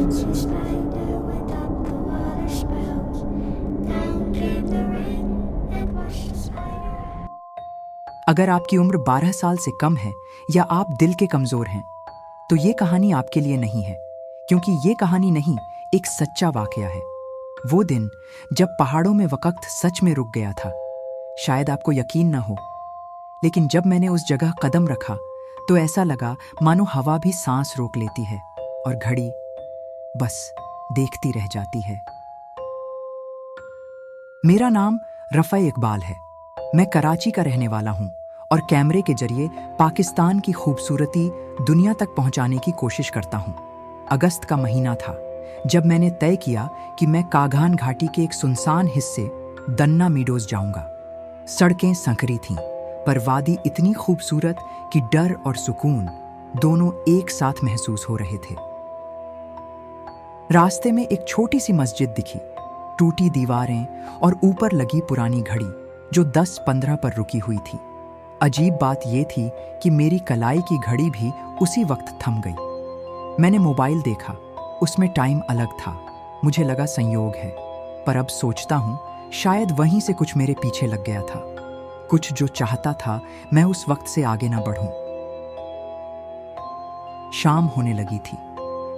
dancing spider went up the water spouts. Down came the rain and washed the spider. अगर आपकी उम्र 12 साल से कम है या आप दिल के कमजोर हैं, तो ये कहानी आपके लिए नहीं है, क्योंकि ये कहानी नहीं, एक सच्चा वाकया है। वो दिन जब पहाड़ों में वक्त सच में रुक गया था। शायद आपको यकीन ना हो, लेकिन जब मैंने उस जगह कदम रखा तो ऐसा लगा मानो हवा भी सांस रोक लेती है और घड़ी बस देखती रह जाती है। मेरा नाम रफ़ा इकबाल है। मैं कराची का रहने वाला हूं और कैमरे के जरिए पाकिस्तान की खूबसूरती दुनिया तक पहुंचाने की कोशिश करता हूं। अगस्त का महीना था जब मैंने तय किया कि मैं काघान घाटी के एक सुनसान हिस्से दन्ना मीडोज जाऊंगा। सड़कें संकरी थीं, पर वादी इतनी खूबसूरत कि डर और सुकून दोनों एक साथ महसूस हो रहे थे। रास्ते में एक छोटी सी मस्जिद दिखी, टूटी दीवारें और ऊपर लगी पुरानी घड़ी जो 10-15 पर रुकी हुई थी। अजीब बात यह थी कि मेरी कलाई की घड़ी भी उसी वक्त थम गई। मैंने मोबाइल देखा, उसमें टाइम अलग था। मुझे लगा संयोग है, पर अब सोचता हूं शायद वहीं से कुछ मेरे पीछे लग गया था, कुछ जो चाहता था मैं उस वक्त से आगे ना बढ़ूं। शाम होने लगी थी।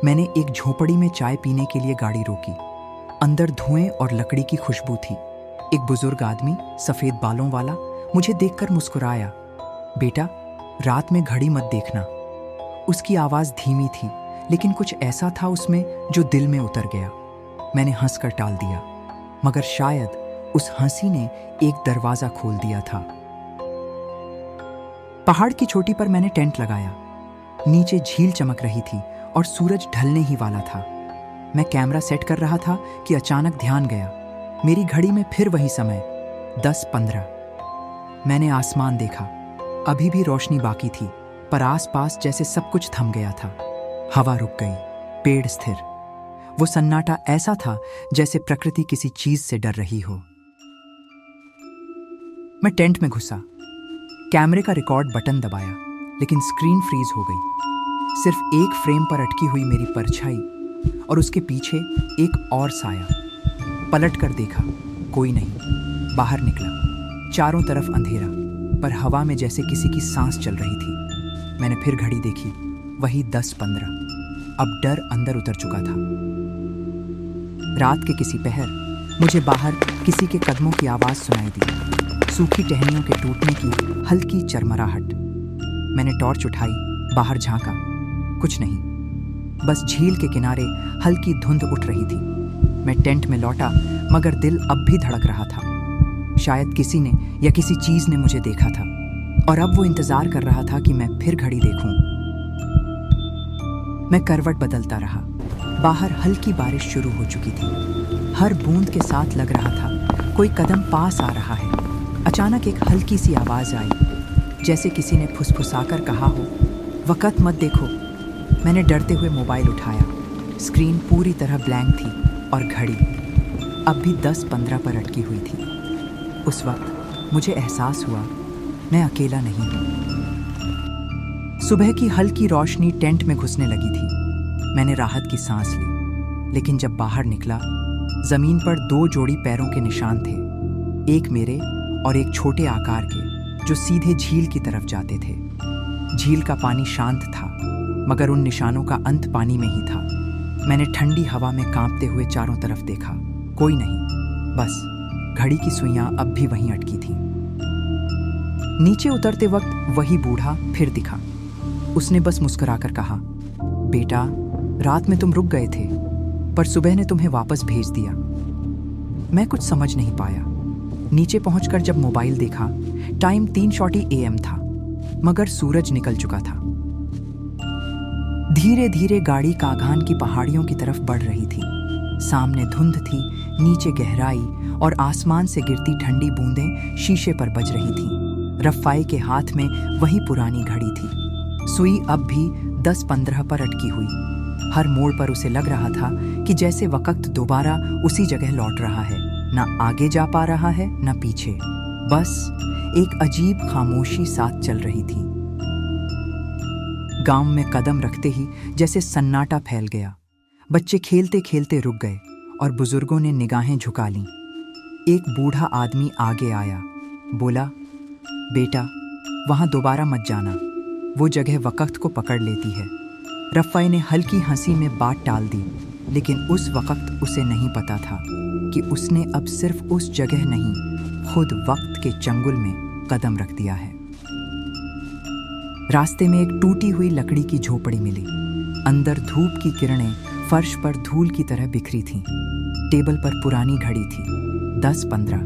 मैंने एक झोपड़ी में चाय पीने के लिए गाड़ी रोकी। अंदर धुएं और लकड़ी की खुशबू थी। एक बुजुर्ग आदमी सफेद बालों वाला मुझे देखकर मुस्कुराया। बेटा, रात में घड़ी मत देखना। उसकी आवाज धीमी थी, लेकिन कुछ ऐसा था उसमें जो दिल में उतर गया। मैंने हंसकर टाल दिया, मगर शायद उस हंसी ने एक दरवाजा खोल दिया था। पहाड़ की चोटी पर मैंने टेंट लगाया। नीचे झील चमक रही थी और सूरज ढलने ही वाला था। मैं कैमरा सेट कर रहा था कि अचानक ध्यान गया। मेरी घड़ी में फिर वही समय, 10:15। मैंने आसमान देखा। अभी भी रोशनी बाकी थी, पर आसपास जैसे सब कुछ थम गया था। हवा रुक गई, पेड़ स्थिर। वो सन्नाटा ऐसा था जैसे प्रकृति किसी चीज से डर रही हो। मैं टेंट में घुसा, कैमरे का रिकॉर्ड बटन दबाया, लेकिन स्क्रीन फ्रीज हो गई। सिर्फ एक फ्रेम पर अटकी हुई मेरी परछाई और उसके पीछे एक और साया। पलट कर देखा, कोई नहीं। बाहर निकला, चारों तरफ अंधेरा, पर हवा में जैसे किसी की सांस चल रही थी। मैंने फिर घड़ी देखी, वही 10:15। अब डर अंदर उतर चुका था। रात के किसी पहर मुझे बाहर किसी के कदमों की आवाज सुनाई दी, सूखी टहनियों के टूटने की हल्की चरमराहट। मैंने टॉर्च उठाई, बाहर झांका, कुछ नहीं, बस झील के किनारे हल्की धुंध उठ रही थी। मैं टेंट में लौटा, मगर दिल अब भी धड़क रहा था। शायद किसी ने या किसी चीज ने मुझे देखा था और अब वो इंतजार कर रहा था कि मैं फिर घड़ी देखूं। मैं करवट बदलता रहा। बाहर हल्की बारिश शुरू हो चुकी थी। हर बूंद के साथ लग रहा था कोई कदम पास आ रहा है। अचानक एक हल्की सी आवाज आई, जैसे किसी ने फुसफुसाकर कहा हो, वक़्त मत देखो। मैंने डरते हुए मोबाइल उठाया। स्क्रीन पूरी तरह ब्लैंक थी और घड़ी अब भी 10:15 पर अटकी हुई थी। उस वक्त मुझे एहसास हुआ मैं अकेला नहीं हूं। सुबह की हल्की रोशनी टेंट में घुसने लगी थी। मैंने राहत की सांस ली, लेकिन जब बाहर निकला, जमीन पर 2 जोड़ी पैरों के निशान थे, एक मेरे और एक छोटे आकार के, जो सीधे झील की तरफ जाते थे। झील का पानी शांत था, मगर उन निशानों का अंत पानी में ही था। मैंने ठंडी हवा में कांपते हुए चारों तरफ देखा, कोई नहीं, बस घड़ी की सुइयां अब भी वहीं अटकी थीं। नीचे उतरते वक्त वही बूढ़ा फिर दिखा। उसने बस मुस्कुराकर कहा, बेटा, रात में तुम रुक गए थे, पर सुबह ने तुम्हें वापस भेज दिया। मैं कुछ समझ नहीं पाया। नीचे पहुंचकर जब मोबाइल देखा, टाइम 3:40 AM था, मगर सूरज निकल चुका था। धीरे धीरे गाड़ी काघान की पहाड़ियों की तरफ बढ़ रही थी। सामने धुंध थी, नीचे गहराई और आसमान से गिरती ठंडी बूंदें शीशे पर बज रही थीं। रफ़ाई के हाथ में वही पुरानी घड़ी थी। सुई अब भी 10:15 पर अटकी हुई। हर मोड़ पर उसे लग रहा था कि जैसे वक़्त दोबारा उसी जगह लौट रहा है, ना आगे जा पा रहा है ना पीछे। बस एक अजीब खामोशी साथ चल रही थी। गांव में कदम रखते ही जैसे सन्नाटा फैल गया। बच्चे खेलते खेलते रुक गए और बुजुर्गों ने निगाहें झुका लीं। एक बूढ़ा आदमी आगे आया, बोला, बेटा, वहां दोबारा मत जाना, वो जगह वक़्त को पकड़ लेती है। रफ़ाई ने हल्की हंसी में बात टाल दी, लेकिन उस वक़्त उसे नहीं पता था कि उसने अब सिर्फ उस जगह नहीं, खुद वक्त के चंगुल में कदम रख दिया है। रास्ते में एक टूटी हुई लकड़ी की झोपड़ी मिली। अंदर धूप की किरणें फर्श पर धूल की तरह बिखरी थीं। टेबल पर पुरानी घड़ी थी, 10:15,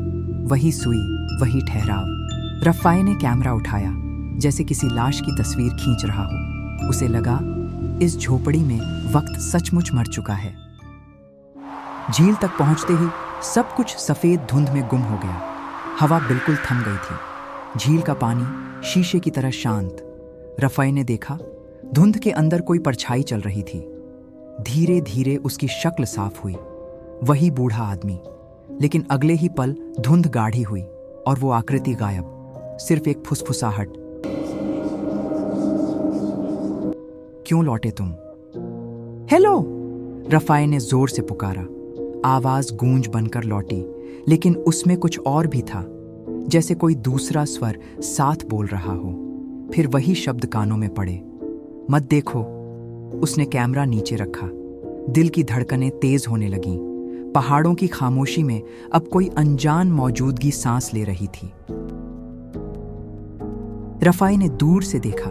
वही सुई, वही ठहराव। रफ़ाई ने कैमरा उठाया, जैसे किसी लाश की तस्वीर खींच रहा हो। उसे लगा, इस झोपड़ी में वक्त सचमुच मर चुका है। झील तक पहुंचते ही सब कुछ सफेद धुंध में गुम हो गया। हवा बिल्कुल थम गई थी। झील का पानी शीशे की तरह शांत। रफ़ाई ने देखा, धुंध के अंदर कोई परछाई चल रही थी। धीरे धीरे उसकी शक्ल साफ हुई, वही बूढ़ा आदमी। लेकिन अगले ही पल धुंध गाढ़ी हुई और वो आकृति गायब, सिर्फ एक फुसफुसाहट। क्यों लौटे तुम? हेलो! रफ़ाई ने जोर से पुकारा। आवाज गूंज बनकर लौटी, लेकिन उसमें कुछ और भी था, जैसे कोई दूसरा स्वर साथ बोल रहा हो। फिर वही शब्द कानों में पड़े, मत देखो। उसने कैमरा नीचे रखा। दिल की धड़कनें तेज होने लगीं। पहाड़ों की खामोशी में अब कोई अनजान मौजूदगी सांस ले रही थी। रफ़ाई ने दूर से देखा,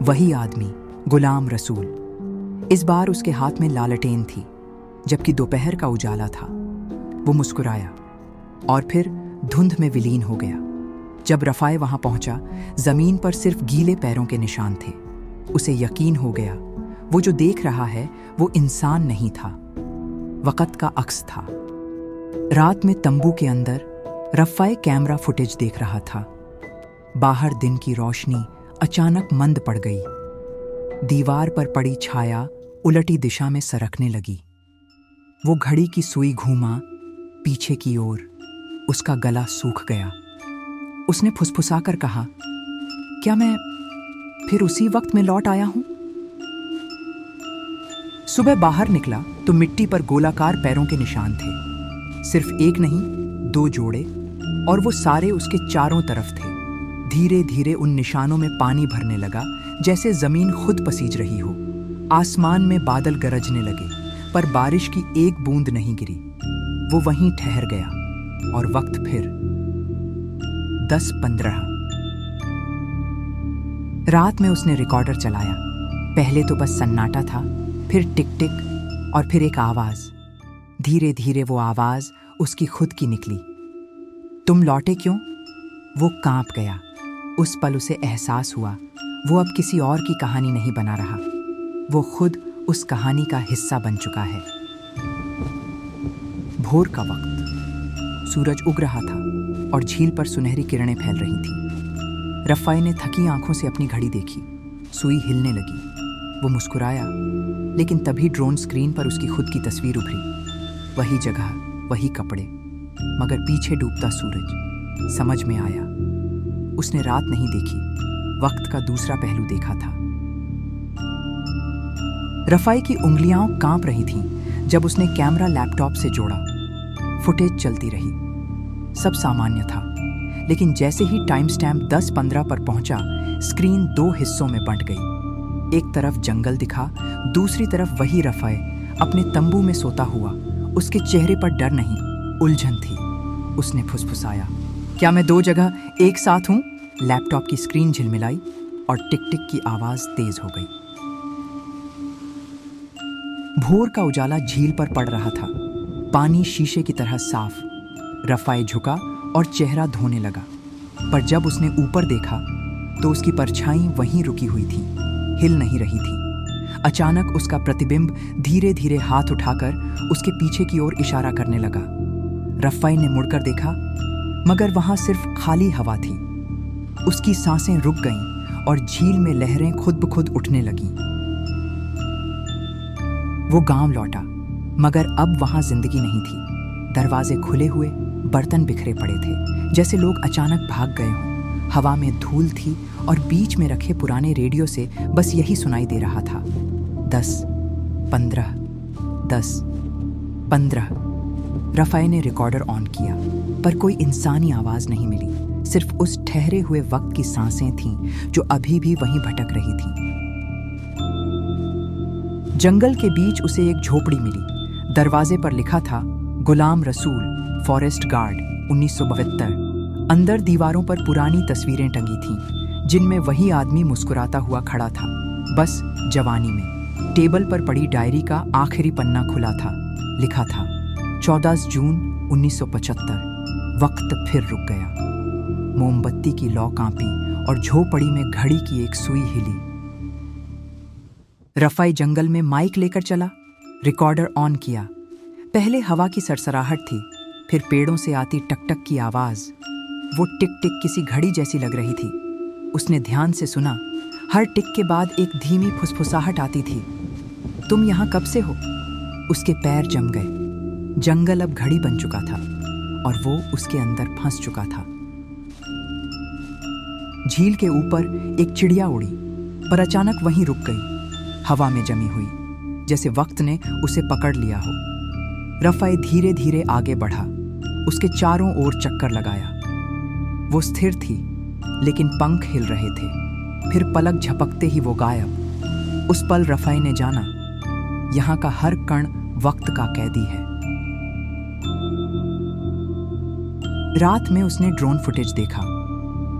वही आदमी, गुलाम रसूल। इस बार उसके हाथ में लालटेन थी, जबकि दोपहर का उजाला था। वो मुस्कुराया और फिर धुंध में विलीन हो गया। जब रफ़ाई वहां पहुंचा, जमीन पर सिर्फ गीले पैरों के निशान थे। उसे यकीन हो गया, वो जो देख रहा है वो इंसान नहीं था, वक़्त का अक्स था। रात में तंबू के अंदर रफ़ाई कैमरा फुटेज देख रहा था। बाहर दिन की रोशनी अचानक मंद पड़ गई। दीवार पर पड़ी छाया उलटी दिशा में सरकने लगी। वो घड़ी की सुई घूमा पीछे की ओर। उसका गला सूख गया। उसने फुसफुसाकर कहा, क्या मैं फिर उसी वक्त में लौट आया हूं? सुबह बाहर निकला तो मिट्टी पर गोलाकार पैरों के निशान थे। सिर्फ एक नहीं, 2 जोड़े, और वो सारे उसके चारों तरफ थे। धीरे धीरे उन निशानों में पानी भरने लगा, जैसे जमीन खुद पसीज रही हो। आसमान में बादल गरजने लगे, पर बारिश की एक बूंद नहीं गिरी। वो वहीं ठहर गया और वक्त फिर 10:15। रात में उसने रिकॉर्डर चलाया। पहले तो बस सन्नाटा था, फिर टिक टिक और फिर एक आवाज। धीरे धीरे वो आवाज उसकी खुद की निकली। तुम लौटे क्यों? वो कांप गया। उस पल उसे एहसास हुआ, वो अब किसी और की कहानी नहीं बना रहा, वो खुद उस कहानी का हिस्सा बन चुका है। भोर का वक्त, सूरज उग रहा था और झील पर सुनहरी किरणें फैल रही थीं। रफ़ाई ने थकी आंखों से अपनी घड़ी देखी। सुई हिलने लगी। वो मुस्कुराया, लेकिन तभी ड्रोन स्क्रीन पर उसकी खुद की तस्वीर उभरी। वही जगह, वही कपड़े, मगर पीछे डूबता सूरज। समझ में आया, उसने रात नहीं देखी, वक्त का दूसरा पहलू देखा था। रफ़ाई की उंगलियां कांप रही थीं जब उसने कैमरा लैपटॉप से जोड़ा। फुटेज चलती रही, सब सामान्य था, लेकिन जैसे ही टाइम स्टैम्प 10:15 पर पहुंचा, स्क्रीन 2 हिस्सों में बंट गई। एक तरफ जंगल दिखा, दूसरी तरफ वही रफ़ाई अपने तंबू में सोता हुआ। उसके चेहरे पर डर नहीं, उलझन थी। उसने फुसफुसाया, क्या मैं 2 जगह एक साथ हूं? लैपटॉप की स्क्रीन झिलमिलाई और टिक टिक की आवाज तेज हो गई। भोर का उजाला झील पर पड़ रहा था। पानी शीशे की तरह साफ। रफ़ाई झुका और चेहरा धोने लगा, पर जब उसने ऊपर देखा तो उसकी परछाई वहीं रुकी हुई थी, हिल नहीं रही थी। अचानक उसका प्रतिबिंब धीरे धीरे हाथ उठाकर उसके पीछे की ओर इशारा करने लगा। रफ़ाई ने मुड़कर देखा, मगर वहां सिर्फ खाली हवा थी। उसकी सांसें रुक गईं और झील में लहरें खुद ब खुद उठने लगीं। वो गांव लौटा, मगर अब वहां जिंदगी नहीं थी। दरवाजे खुले हुए, बर्तन बिखरे पड़े थे, जैसे लोग अचानक भाग गए हों। हवा में धूल थी और बीच में रखे पुराने रेडियो से बस यही सुनाई दे रहा था, 10, 15, 10, 15। रफ़ाई ने रिकॉर्डर ऑन किया, पर कोई इंसानी आवाज नहीं मिली। सिर्फ उस ठहरे हुए वक्त की सांसें थीं जो अभी भी वहीं भटक रही थीं। जंगल के बीच उसे एक झोपड़ी मिली। दरवाजे पर लिखा था गुलाम रसूल, फॉरेस्ट गार्ड, 1972। अंदर दीवारों पर पुरानी तस्वीरें टंगी थीं, जिनमें वही आदमी मुस्कुराता हुआ खड़ा था, बस जवानी में। टेबल पर पड़ी डायरी का आखिरी पन्ना खुला था। लिखा था 14 जून 1975। वक्त फिर रुक गया। मोमबत्ती की लौ कांपी और झोपड़ी में घड़ी की एक सुई हिली। रफ़ाई जंगल में माइक लेकर चला, रिकॉर्डर ऑन किया। पहले हवा की सरसराहट थी, फिर पेड़ों से आती टकटक की आवाज। वो टिक टिक किसी घड़ी जैसी लग रही थी। उसने ध्यान से सुना। हर टिक के बाद एक धीमी फुसफुसाहट आती थी। तुम यहाँ कब से हो? उसके पैर जम गए। जंगल अब घड़ी बन चुका था और वो उसके अंदर फंस चुका था। झील के ऊपर एक चिड़िया उड़ी, पर अचानक वहीं रुक गई, हवा में जमी हुई, जैसे वक्त ने उसे पकड़ लिया हो। रफ़ाई धीरे धीरे आगे बढ़ा, उसके चारों ओर चक्कर लगाया। वो स्थिर थी, लेकिन पंख हिल रहे थे। फिर पलक झपकते ही वो गायब। उस पल रफ़ाई ने जाना, यहाँ का हर कण वक्त का कैदी है। रात में उसने ड्रोन फुटेज देखा।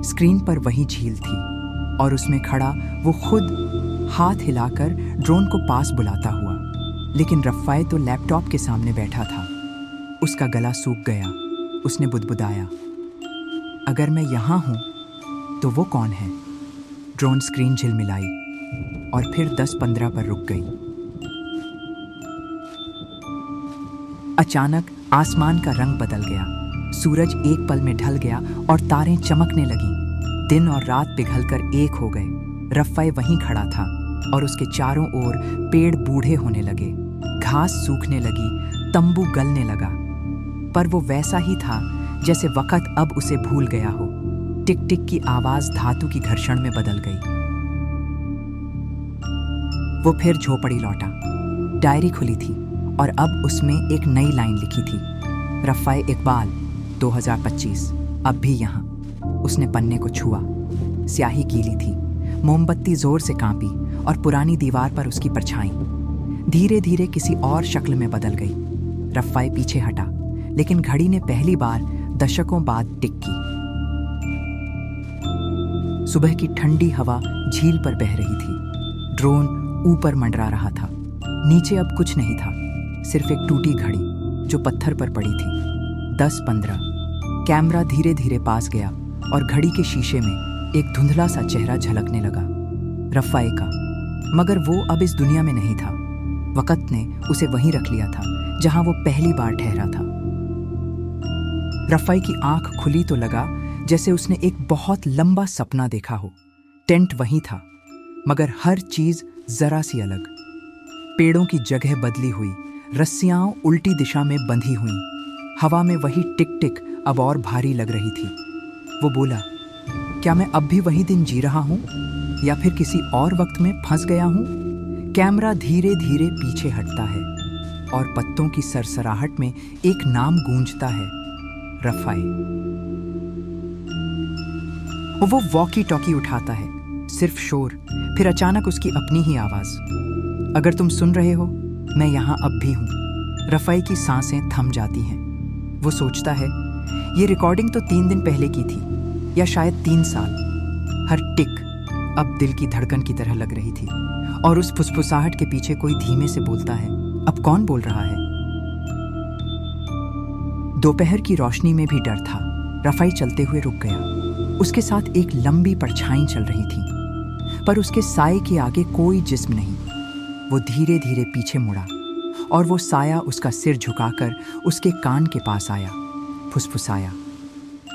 स्क्रीन पर वही झील थी और उसमें खड़ा वो खुद हाथ हिलाकर ड्रोन को पास बुलाता हुआ। लेकिन रफ़ाई तो लैपटॉप के सामने बैठा था। उसका गला सूख गया। उसने बुदबुदाया, अगर मैं यहाँ हूँ तो वो कौन है? ड्रोन स्क्रीन झिलमिलाई और फिर 10-15 पर रुक गई। अचानक आसमान का रंग बदल गया। सूरज एक पल में ढल गया और तारें चमकने लगीं। दिन और रात पिघलकर एक हो गए। रफ़ाई वहीं खड़ा था और उसके चारों ओर पेड़ बूढ़े होने लगे, घास सूखने लगी, तंबू गलने लगा। पर वो वैसा ही था जैसे वक़्त अब उसे भूल गया हो। टिक टिक की आवाज धातु की घर्षण में बदल गई। वो फिर झोपड़ी लौटा। डायरी खुली थी और अब उसमें एक नई लाइन लिखी थी, रफ़ाई इकबाल, 2025, अब भी यहाँ। उसने पन्ने को छुआ। स्याही गीली थी, मोमबत्ती जोर से कांपी और पुरानी दीवार पर उसकी परछाई धीरे धीरे किसी और शक्ल में बदल गई। रफ़ाई पीछे हटा, लेकिन घड़ी ने पहली बार दशकों बाद टिक की। सुबह की ठंडी हवा झील पर बह रही थी। ड्रोन ऊपर मंडरा रहा था। नीचे अब कुछ नहीं था, सिर्फ एक टूटी घड़ी जो पत्थर पर पड़ी थी। 10-15। कैमरा धीरे धीरे पास गया और घड़ी के शीशे में एक धुंधला सा चेहरा झलकने लगा, रफ़ाई का। मगर वो अब इस दुनिया में नहीं था। वक़्त ने उसे वहीं रख लिया था जहां वो पहली बार ठहरा था। रफ़ाई की आंख खुली तो लगा जैसे उसने एक बहुत लंबा सपना देखा हो। टेंट वहीं था, मगर हर चीज जरा सी अलग। पेड़ों की जगह बदली हुई, रस्सियां उल्टी दिशा में बंधी हुई। हवा में वही टिक टिक अब और भारी लग रही थी। वो बोला, क्या मैं अब भी वही दिन जी रहा हूं या फिर किसी और वक्त में फंस गया हूं? कैमरा धीरे धीरे पीछे हटता है और पत्तों की सरसराहट में एक नाम गूंजता है, रफ़ाई। वो वॉकी टॉकी उठाता है, सिर्फ शोर, फिर अचानक उसकी अपनी ही आवाज, अगर तुम सुन रहे हो, मैं यहां अब भी हूं। रफ़ाई की सांसें थम जाती हैं। वो सोचता है, ये रिकॉर्डिंग तो 3 दिन पहले की थी, या शायद 3 साल। हर टिक अब दिल की धड़कन की तरह लग रही थी और उस फुसफुसाहट के पीछे कोई धीमे से बोलता है। अब कौन बोल रहा है? दोपहर की रोशनी में भी डर था। रफ़ाई चलते हुए रुक गया। उसके साथ एक लंबी परछाई चल रही थी, पर उसके साए के आगे कोई जिस्म नहीं। वो धीरे धीरे पीछे मुड़ा और वो साया उसका सिर झुकाकर उसके कान के पास आया, फुसफुसाया।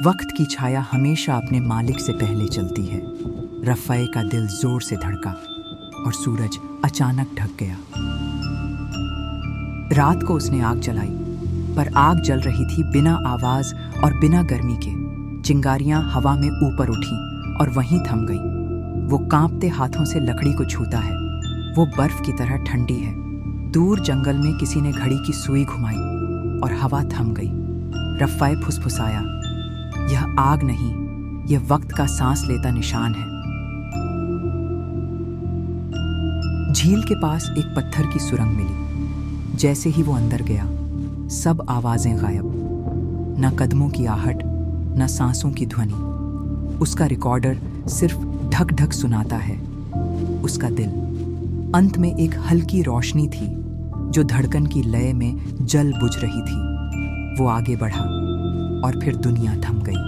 वक्त की छाया हमेशा अपने मालिक से पहले चलती है। रफ़ाई का दिल जोर से धड़का और सूरज अचानक ढक गया। रात को उसने आग जलाई, पर आग जल रही थी बिना आवाज और बिना गर्मी के। चिंगारियां हवा में ऊपर उठी और वहीं थम गई। वो कांपते हाथों से लकड़ी को छूता है। वो बर्फ की तरह ठंडी है, दूर जंगल में किसी ने घड़ी की सुई घुमाई और हवा थम गई। रफ़ाए फुसफुसाया, यह आग नहीं, यह वक्त का सांस लेता निशान है। झील के पास एक पत्थर की सुरंग मिली। जैसे ही वो अंदर गया, सब आवाजें गायब। न कदमों की आहट, न सांसों की ध्वनि। उसका रिकॉर्डर सिर्फ ढक ढक सुनाता है। उसका दिल। अंत में एक हल्की रोशनी थी जो धड़कन की लय में जल बुझ रही थी। वो आगे बढ़ा और फिर दुनिया थम गई।